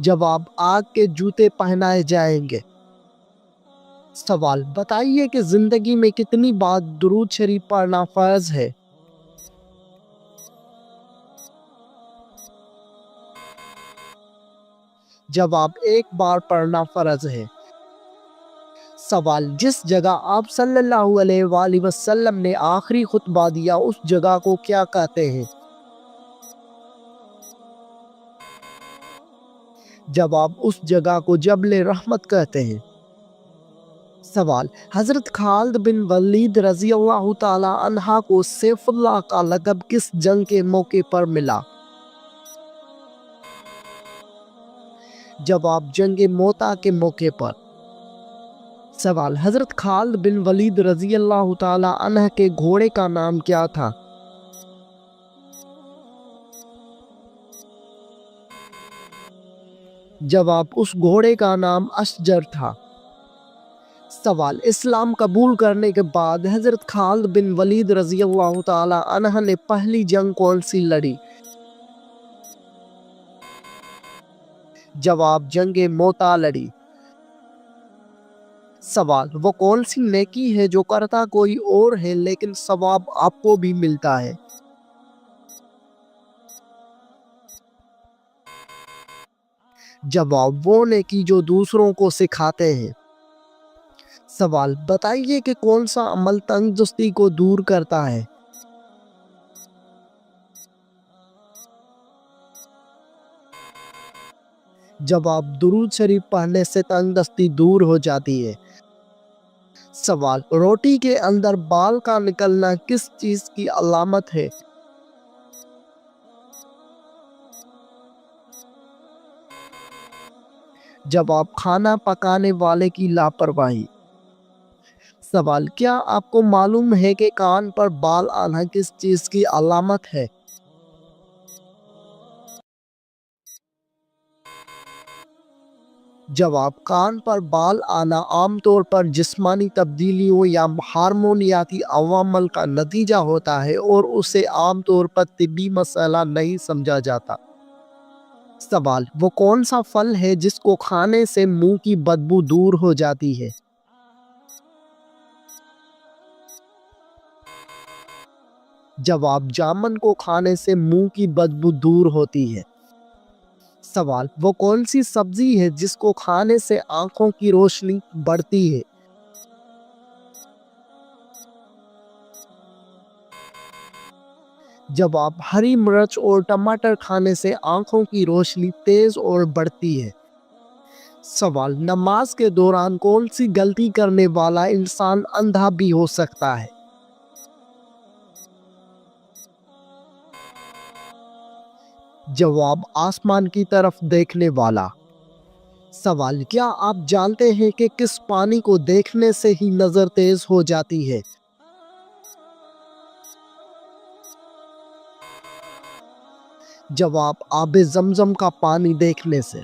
جواب: آگ کے جوتے پہنائے جائیں گے۔ سوال: بتائیے کہ زندگی میں کتنی بار درود شریف پڑھنا فرض ہے؟ جواب: ایک بار پڑھنا فرض ہے۔ سوال: جس جگہ آپ صلی اللہ علیہ وآلہ وسلم نے آخری خطبہ دیا اس جگہ کو کیا کہتے ہیں؟ جواب: اس جگہ کو جبل رحمت کہتے ہیں۔ سوال: حضرت خالد بن ولید رضی اللہ تعالی عنہ کو سیف اللہ کا لقب کس جنگ کے موقع پر ملا؟ جواب: جنگ موتا کے موقع پر۔ سوال: حضرت خالد بن ولید رضی اللہ تعالی عنہ کے گھوڑے کا نام کیا تھا؟ جواب: اس گھوڑے کا نام اشجر تھا۔ سوال: اسلام قبول کرنے کے بعد حضرت خالد بن ولید رضی اللہ تعالی عنہ نے پہلی جنگ کون سی لڑی؟ جواب: جنگ موتا لڑی۔ سوال: وہ کون سی نیکی ہے جو کرتا کوئی اور ہے لیکن ثواب آپ کو بھی ملتا ہے؟ جواب: وہ نیکی جو دوسروں کو سکھاتے ہیں۔ سوال: بتائیے کہ کون سا عمل تنگ کو دور کرتا ہے؟ جواب: درود شریف پڑھنے سے تنگ دستی دور ہو جاتی ہے۔ سوال: روٹی کے اندر بال کا نکلنا کس چیز کی علامت ہے؟ جواب: کھانا پکانے والے کی لاپرواہی۔ سوال: کیا آپ کو معلوم ہے کہ کان پر بال آنا کس چیز کی علامت ہے؟ جواب: کان پر بال آنا عام طور پر جسمانی تبدیلیوں یا ہارمونیاتی عوامل کا نتیجہ ہوتا ہے اور اسے عام طور پر طبی مسئلہ نہیں سمجھا جاتا۔ سوال: وہ کون سا پھل ہے جس کو کھانے سے منہ کی بدبو دور ہو جاتی ہے؟ جواب: جامن کو کھانے سے منہ کی بدبو دور ہوتی ہے۔ سوال: وہ کون سی سبزی ہے جس کو کھانے سے آنکھوں کی روشنی بڑھتی ہے؟ جواب: ہری مرچ اور ٹماٹر کھانے سے آنکھوں کی روشنی تیز اور بڑھتی ہے۔ سوال: نماز کے دوران کون سی غلطی کرنے والا انسان اندھا بھی ہو سکتا ہے؟ جواب: آسمان کی طرف دیکھنے والا۔ سوال: کیا آپ جانتے ہیں کہ کس پانی کو دیکھنے سے ہی نظر تیز ہو جاتی ہے؟ جواب: آب زمزم کا پانی دیکھنے سے۔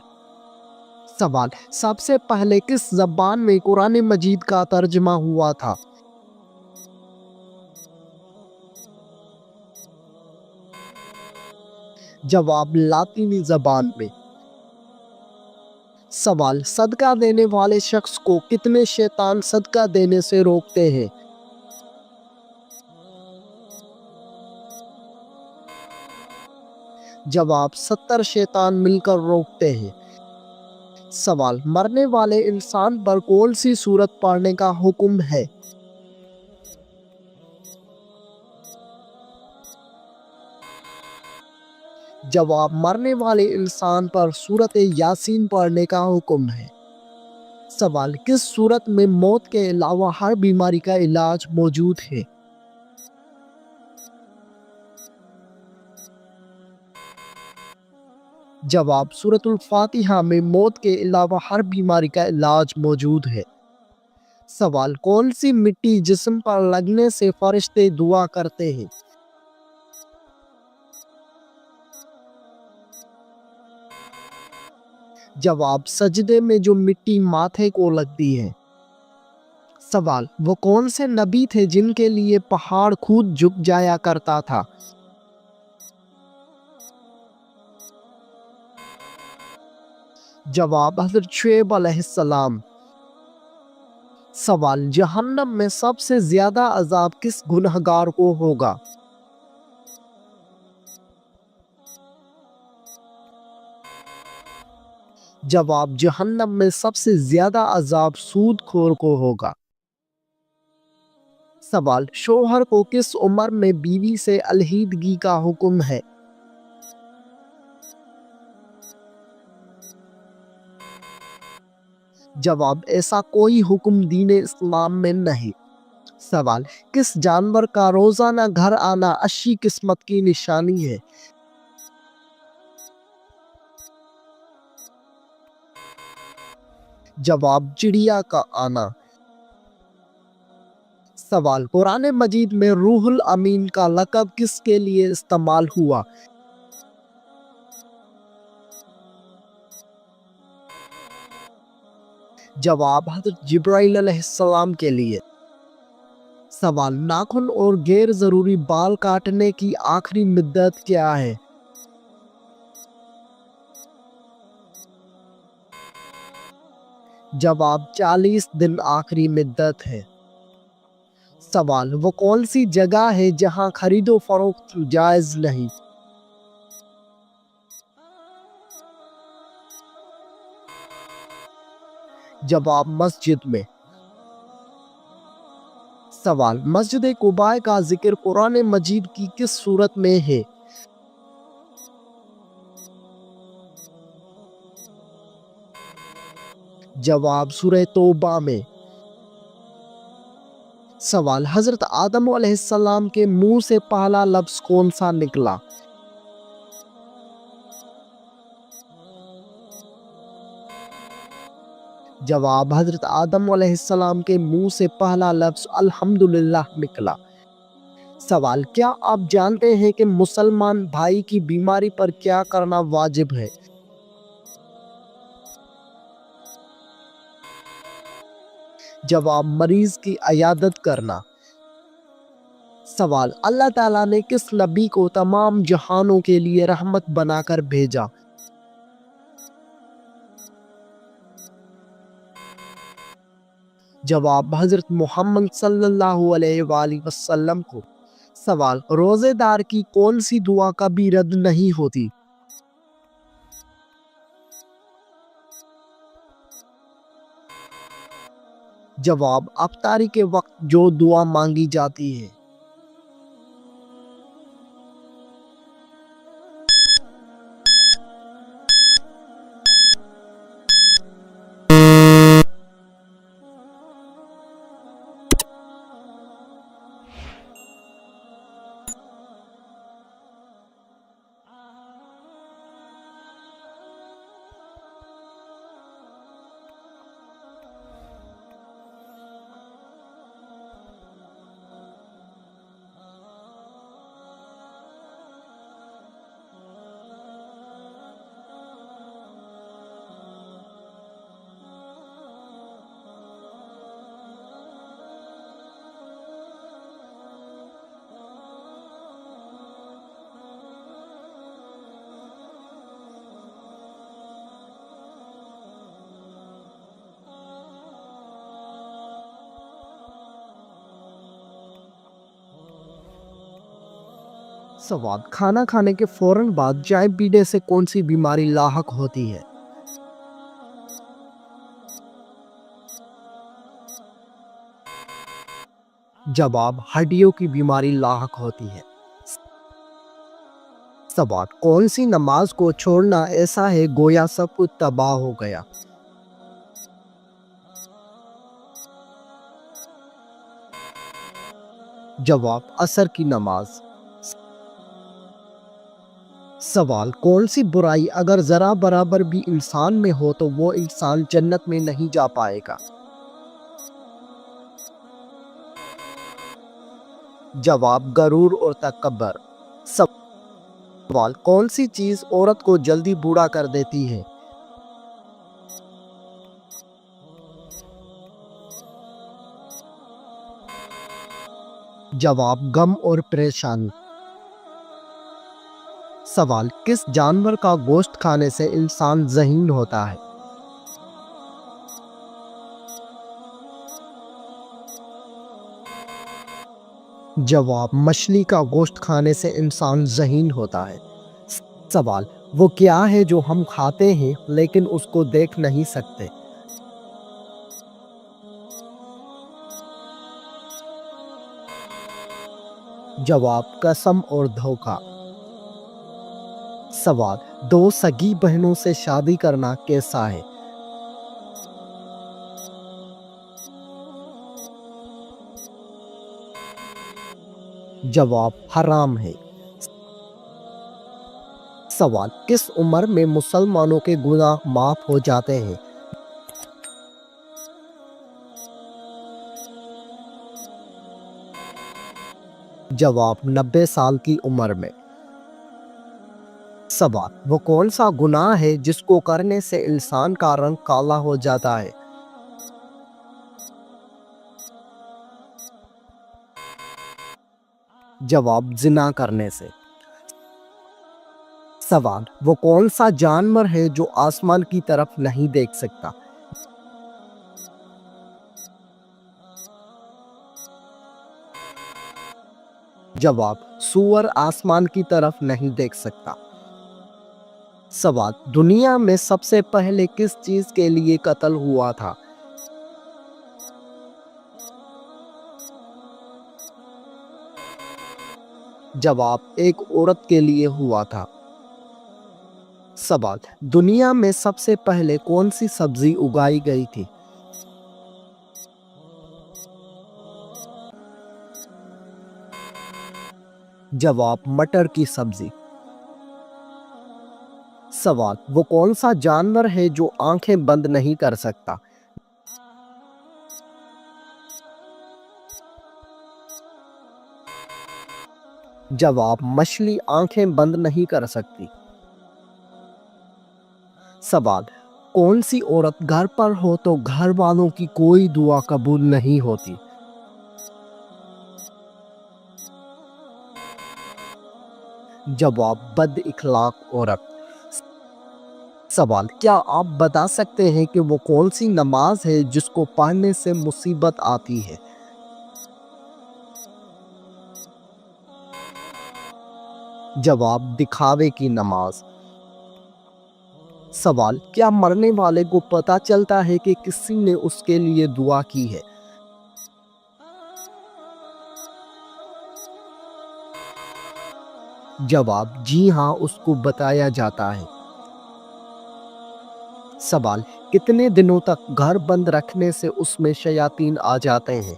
سوال: سب سے پہلے کس زبان میں قرآن مجید کا ترجمہ ہوا تھا؟ جواب: لاطینی زبان میں۔ سوال: صدقہ دینے والے شخص کو کتنے شیطان صدقہ دینے سے روکتے ہیں؟ جواب: 70 شیطان مل کر روکتے ہیں۔ سوال: مرنے والے انسان پر کون سی سورت پڑھنے کا حکم ہے؟ جواب: مرنے والے انسان پر سورت یاسین پڑھنے کا حکم ہے۔ سوال: کس صورت میں موت کے علاوہ ہر بیماری کا علاج موجود ہے؟ جواب: سورۃ الفاتحہ میں موت کے علاوہ ہر بیماری کا علاج موجود ہے۔ سوال: کون سی مٹی جسم پر لگنے سے فرشتے دعا کرتے ہیں؟ جواب: سجدے میں جو مٹی ماتھے کو لگتی ہے۔ سوال: وہ کون سے نبی تھے جن کے لیے پہاڑ خود جھک جایا کرتا تھا؟ جواب حضرت شعیب علیہ السلام۔ سوال، جہنم میں سب سے زیادہ عذاب کس گنہگار کو ہوگا؟ جواب، جہنم میں سب سے زیادہ عذاب سود خور کو ہوگا۔ سوال، شوہر کو کس عمر میں بیوی سے علیحدگی کا حکم ہے؟ جواب، ایسا کوئی حکم دین اسلام میں نہیں۔ سوال، کس جانور کا روزانہ گھر آنا اچھی قسمت کی نشانی ہے؟ جواب، چڑیا کا آنا۔ سوال، قرآن مجید میں روح الامین کا لقب کس کے لیے استعمال ہوا؟ جواب، حضرت جبرائیل علیہ السلام کے لیے۔ سوال، ناخن اور غیر ضروری بال کاٹنے کی آخری مدت کیا ہے؟ جواب، 40 دن آخری مدت ہے۔ سوال، وہ کون سی جگہ ہے جہاں خرید و فروخت جائز نہیں؟ جواب، مسجد میں۔ سوال، مسجد قباء کا ذکر قرآن مجید کی کس سورت میں ہے؟ جواب، سورہ توبہ میں۔ سوال، حضرت آدم علیہ السلام کے منہ سے پہلا لفظ کون سا نکلا؟ جواب، حضرت آدم علیہ السلام کے منہ سے پہلا لفظ الحمدللہ نکلا۔ سوال، کیا آپ جانتے ہیں کہ مسلمان بھائی کی بیماری پر کیا کرنا واجب ہے؟ جواب، مریض کی عیادت کرنا۔ سوال، اللہ تعالیٰ نے کس نبی کو تمام جہانوں کے لیے رحمت بنا کر بھیجا؟ جواب، حضرت محمد صلی اللہ علیہ وآلہ وسلم کو۔ سوال، روزے دار کی کون سی دعا کبھی رد نہیں ہوتی؟ جواب، افطاری کے وقت جو دعا مانگی جاتی ہے۔ سوال، کھانا کھانے کے فوراً بعد چائے پینے سے کون سی بیماری لاحق ہوتی ہے؟ جواب، ہڈیوں کی بیماری لاحق ہوتی ہے۔ سوال، کون سی نماز کو چھوڑنا ایسا ہے گویا سب کچھ تباہ ہو گیا؟ جواب، عصر کی نماز۔ سوال، کون سی برائی اگر ذرا برابر بھی انسان میں ہو تو وہ انسان جنت میں نہیں جا پائے گا؟ جواب، غرور اور تکبر۔ سوال، کون سی چیز عورت کو جلدی بوڑھا کر دیتی ہے؟ جواب، غم اور پریشانی۔ سوال، کس جانور کا گوشت کھانے سے انسان ذہین ہوتا ہے؟ جواب: مچھلی کا گوشت کھانے سے انسان ذہین ہوتا ہے۔ سوال: وہ کیا ہے جو ہم کھاتے ہیں لیکن اس کو دیکھ نہیں سکتے؟ جواب: قسم اور دھوکہ۔ سوال: دو سگی بہنوں سے شادی کرنا کیسا ہے؟ جواب: حرام ہے۔ سوال: کس عمر میں مسلمانوں کے گناہ معاف ہو جاتے ہیں؟ جواب: 90 سال کی عمر میں۔ سوال: وہ کون سا گناہ ہے جس کو کرنے سے انسان کا رنگ کالا ہو جاتا ہے؟ جواب: زنا کرنے سے۔ سوال: وہ کون سا جانور ہے جو آسمان کی طرف نہیں دیکھ سکتا؟ جواب: سور آسمان کی طرف نہیں دیکھ سکتا۔ سوال: دنیا میں سب سے پہلے کس چیز کے لیے قتل ہوا تھا؟ جواب: ایک عورت کے لیے ہوا تھا۔ سوال: دنیا میں سب سے پہلے کون سی سبزی اگائی گئی تھی؟ جواب: مٹر کی سبزی۔ سوال: وہ کون سا جانور ہے جو آنکھیں بند نہیں کر سکتا؟ جواب: مچھلی آنکھیں بند نہیں کر سکتی۔ سوال: کون سی عورت گھر پر ہو تو گھر والوں کی کوئی دعا قبول نہیں ہوتی؟ جواب: بد اخلاق عورت۔ سوال: کیا آپ بتا سکتے ہیں کہ وہ کون سی نماز ہے جس کو پڑھنے سے مصیبت آتی ہے؟ جواب: دکھاوے کی نماز۔ سوال: کیا مرنے والے کو پتہ چلتا ہے کہ کسی نے اس کے لیے دعا کی ہے؟ جواب: جی ہاں، اس کو بتایا جاتا ہے۔ سوال: کتنے دنوں تک گھر بند رکھنے سے اس میں شیاطین آ جاتے ہیں؟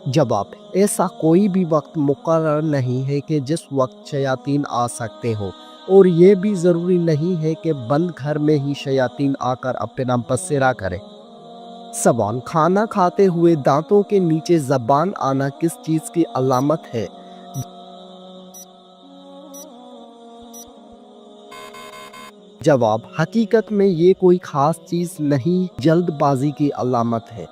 جواب: ایسا کوئی بھی وقت مقرر نہیں ہے کہ جس وقت شیاطین آ سکتے ہوں، اور یہ بھی ضروری نہیں ہے کہ بند گھر میں ہی شیاطین آ کر اپنا بسیرا کریں۔ سوال: کھانا کھاتے ہوئے دانتوں کے نیچے زبان آنا کس چیز کی علامت ہے؟ جواب: حقیقت میں یہ کوئی خاص چیز نہیں، جلد بازی کی علامت ہے۔